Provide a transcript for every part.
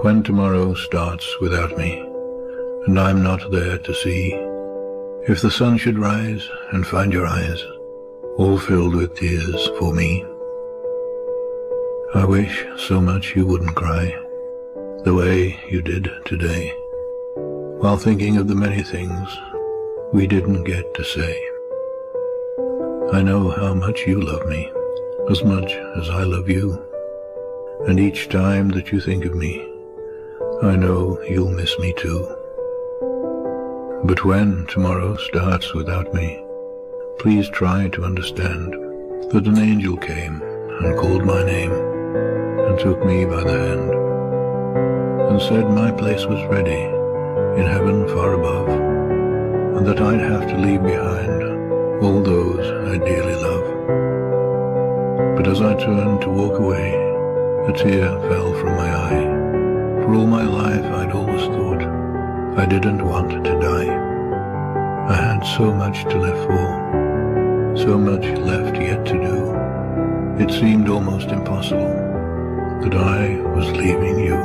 When tomorrow starts without me, and I'm not there to see, if the sun should rise and find your eyes all filled with tears for me, I wish so much you wouldn't cry the way you did today, while thinking of the many things we didn't get to say. I know how much you love me, as much as I love you, and each time that you think of me, I know you'll miss me too. But when tomorrow starts without me, please try to understand that an angel came and called my name and took me by the hand and said my place was ready in heaven far above, and that I'd have to leave behind all those I dearly love. But as I turned to walk away, a tear fell from my eye. For all my life I'd always thought I didn't want to die. I had so much to live for, so much left yet to do. It seemed almost impossible that I was leaving you.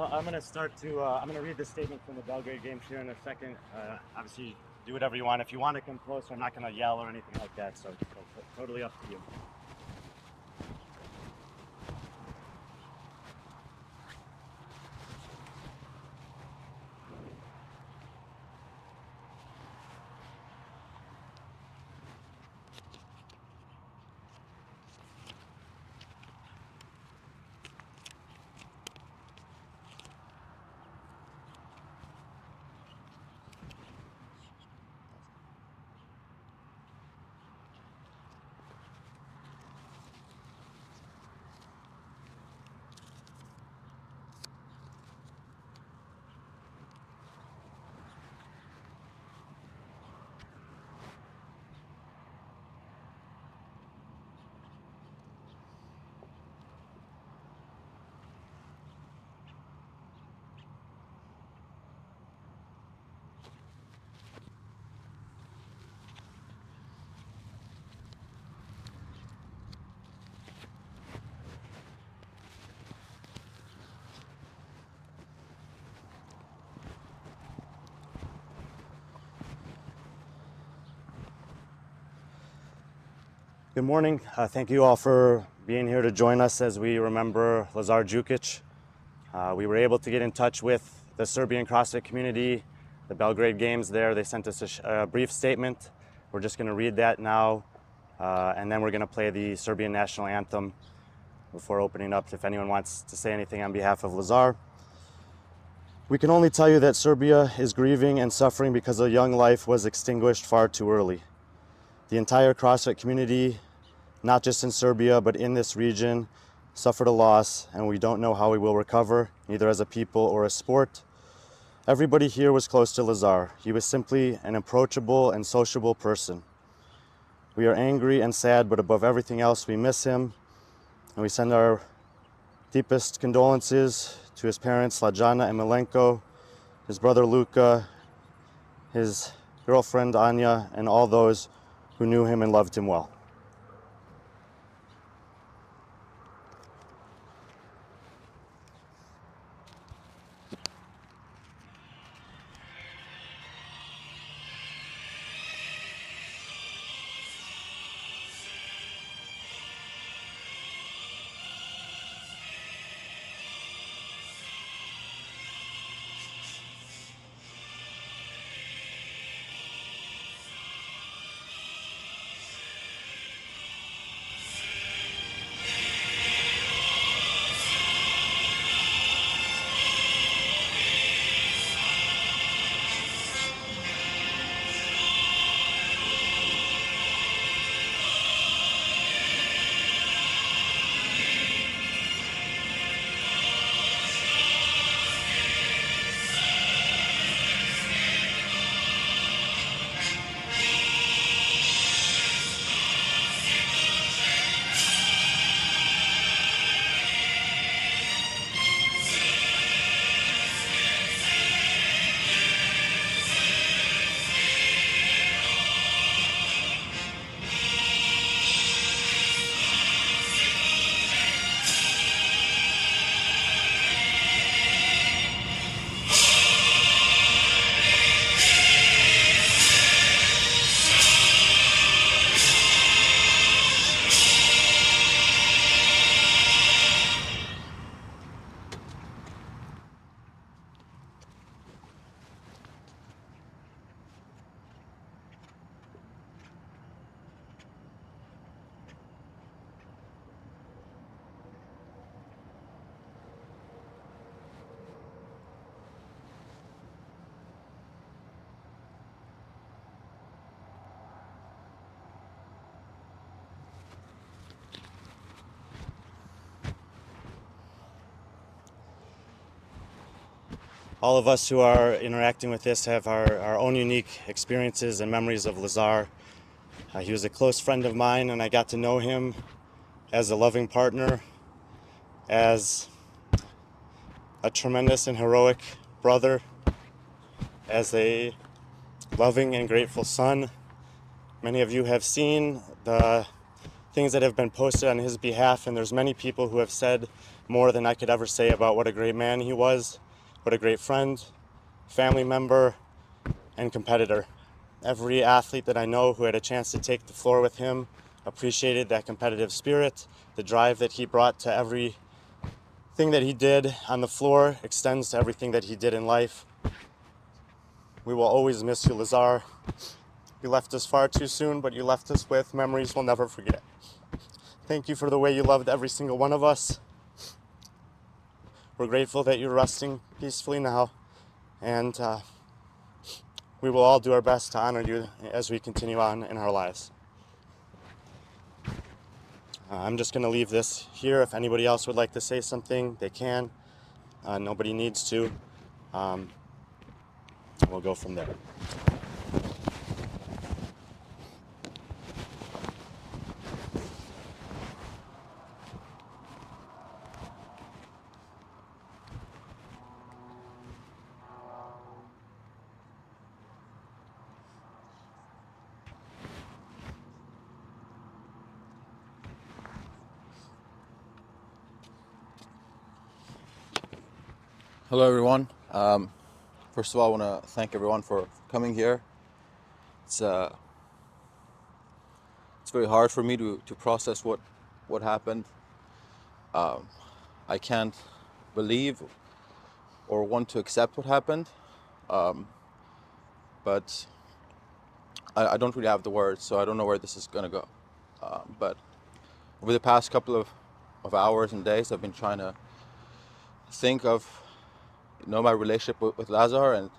I'm going to read the statement from the Belgrade Games here in a second. Obviously, do whatever you want. If you want to come closer, I'm not going to yell or anything like that, so totally up to you. Good morning. Thank you all for being here to join us as we remember Lazar Đukić. We were able to get in touch with the Serbian CrossFit community, the Belgrade Games there. They sent us a brief statement. We're just going to read that now, and then we're going to play the Serbian national anthem before opening up if anyone wants to say anything on behalf of Lazar. We can only tell you that Serbia is grieving and suffering because a young life was extinguished far too early. The entire CrossFit community, not just in Serbia, but in this region, suffered a loss, and we don't know how we will recover, either as a people or a sport. Everybody here was close to Lazar. He was simply an approachable and sociable person. We are angry and sad, but above everything else, we miss him, and we send our deepest condolences to his parents, Lajana and Milenko, his brother Luka, his girlfriend Anya, and all those who knew him and loved him well. All of us who are interacting with this have our own unique experiences and memories of Lazar. He was a close friend of mine, and I got to know him as a loving partner, as a tremendous and heroic brother, as a loving and grateful son. Many of you have seen the things that have been posted on his behalf, and there's many people who have said more than I could ever say about what a great man he was, what a great friend, family member, and competitor. Every athlete that I know who had a chance to take the floor with him appreciated that competitive spirit. The drive that he brought to everything that he did on the floor extends to everything that he did in life. We will always miss you, Lazar. You left us far too soon, but you left us with memories we'll never forget. Thank you for the way you loved every single one of us. We're grateful that you're resting peacefully now, and we will all do our best to honor you as we continue on in our lives. I'm just going to leave this here. If anybody else would like to say something, they can. Nobody needs to. We'll go from there. Hello everyone. First of all, I want to thank everyone for coming here. It's very hard for me to process what happened. I can't believe or want to accept what happened, but I don't really have the words, so I don't know where this is going to go. But over the past couple of hours and days, I've been trying to think of my relationship with Lazar, and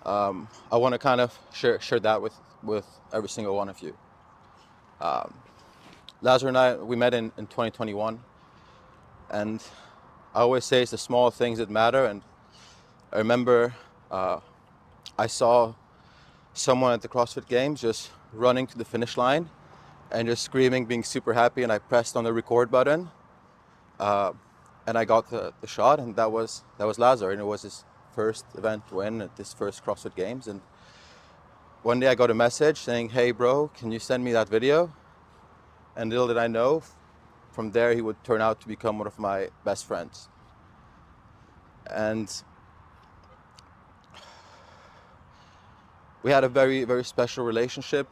I want to kind of share that with every single one of you. Lazar and I, we met in 2021, and I always say it's the small things that matter. And I remember I saw someone at the CrossFit Games just running to the finish line and just screaming, being super happy, and I pressed on the record button, and I got the shot, and that was Lazar, and it was his first event win at this first CrossFit Games. And one day I got a message saying, "Hey bro, can you send me that video?" And little did I know, from there he would turn out to become one of my best friends. And we had a very, very special relationship.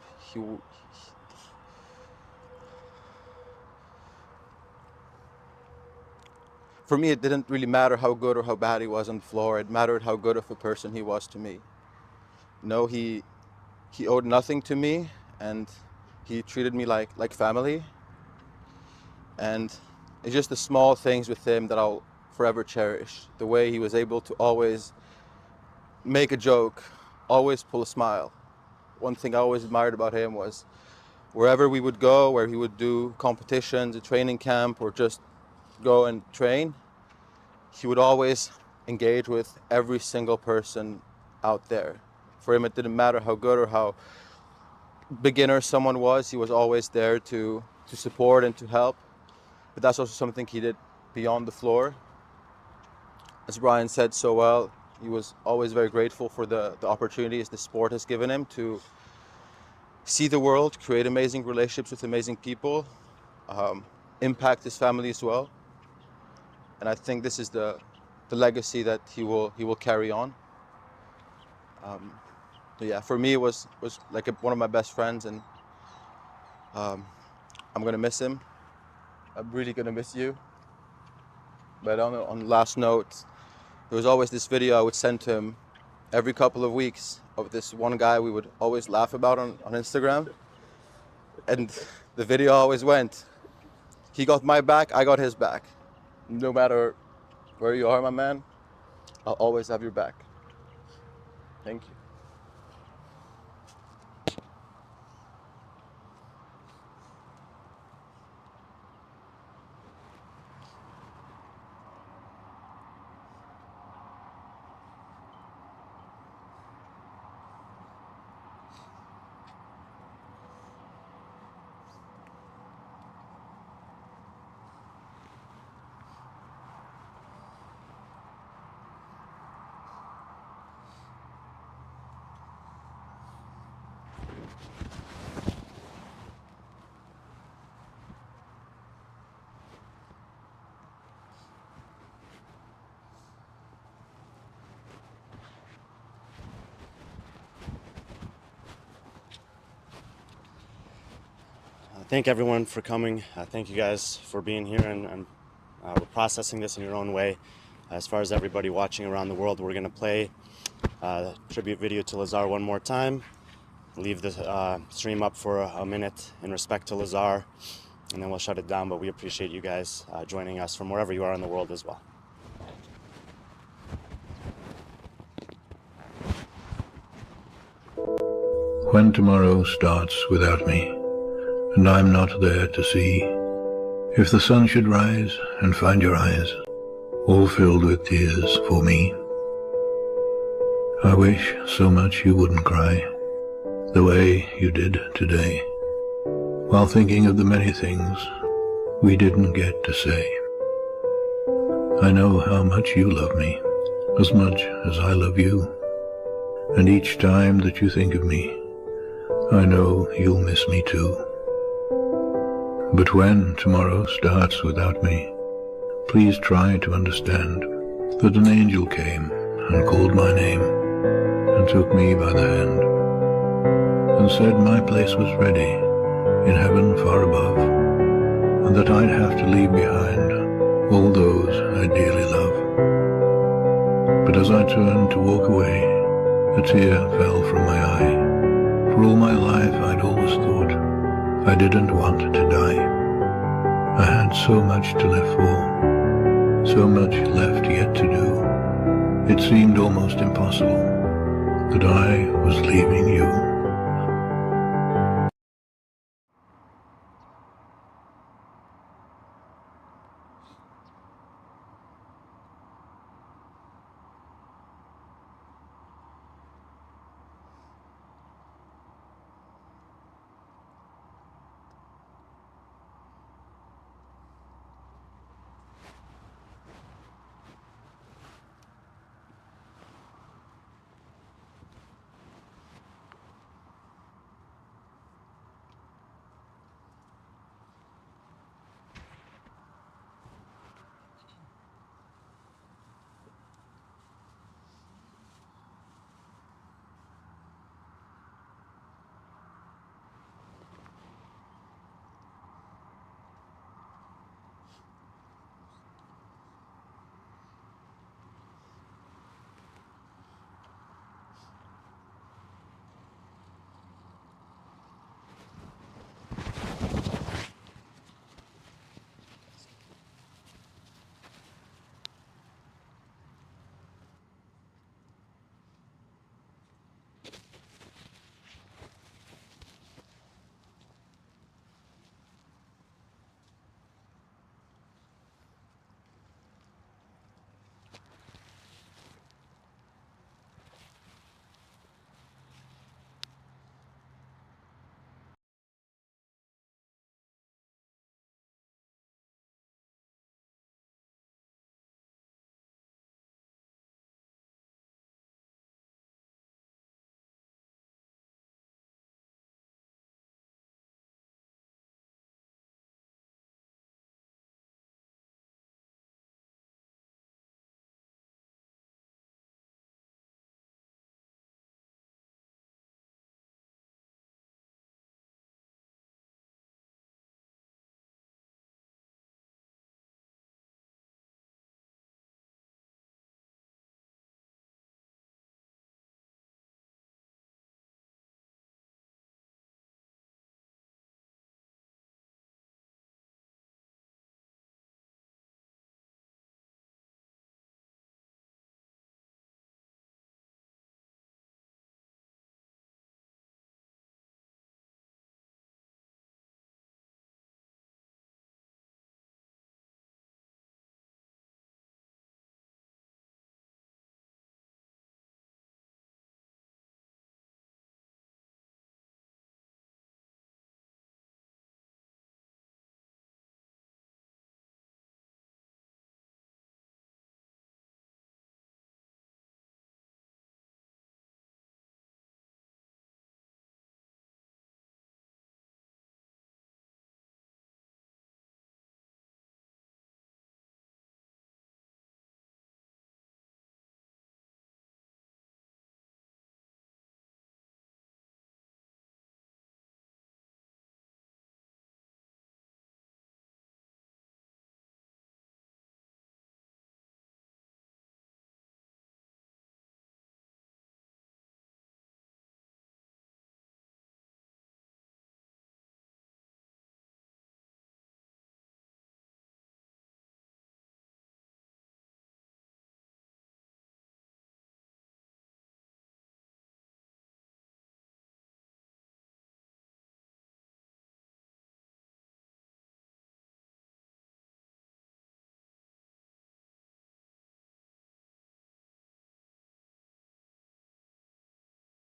For me, it didn't really matter how good or how bad he was on the floor. It mattered how good of a person he was to me. No, he owed nothing to me, and he treated me like family. And it's just the small things with him that I'll forever cherish. The way he was able to always make a joke, always pull a smile. One thing I always admired about him was wherever we would go, where he would do competitions, a training camp, or just go and train, he would always engage with every single person out there. For him, it didn't matter how good or how beginner someone was, he was always there to support and to help. But that's also something he did beyond the floor. As Brian said so well, he was always very grateful for the opportunities the sport has given him to see the world, create amazing relationships with amazing people, impact his family as well. And I think this is the legacy that he will carry on. Yeah, for me it was like one of my best friends, and I'm gonna miss him. I'm really gonna miss you. But on the last note, there was always this video I would send to him every couple of weeks of this one guy we would always laugh about on Instagram. And the video always went, he got my back, I got his back. No matter where you are, my man, I'll always have your back. Thank you. Thank everyone for coming. Thank you guys for being here and processing this in your own way. As far as everybody watching around the world, we're going to play a tribute video to Lazar one more time. Leave the stream up for a minute in respect to Lazar, and then we'll shut it down. But we appreciate you guys joining us from wherever you are in the world as well. When tomorrow starts without me, and I'm not there to see, if the sun should rise and find your eyes all filled with tears for me, I wish so much you wouldn't cry the way you did today, while thinking of the many things we didn't get to say. I know how much you love me, as much as I love you, and each time that you think of me, I know you'll miss me too. But when tomorrow starts without me, please try to understand that an angel came and called my name and took me by the hand and said my place was ready in heaven far above, and that I'd have to leave behind all those I dearly love. But as I turned to walk away, a tear fell from my eye. For all my life I'd always thought I didn't want to die. I had so much to live for, so much left yet to do. It seemed almost impossible that I was leaving you.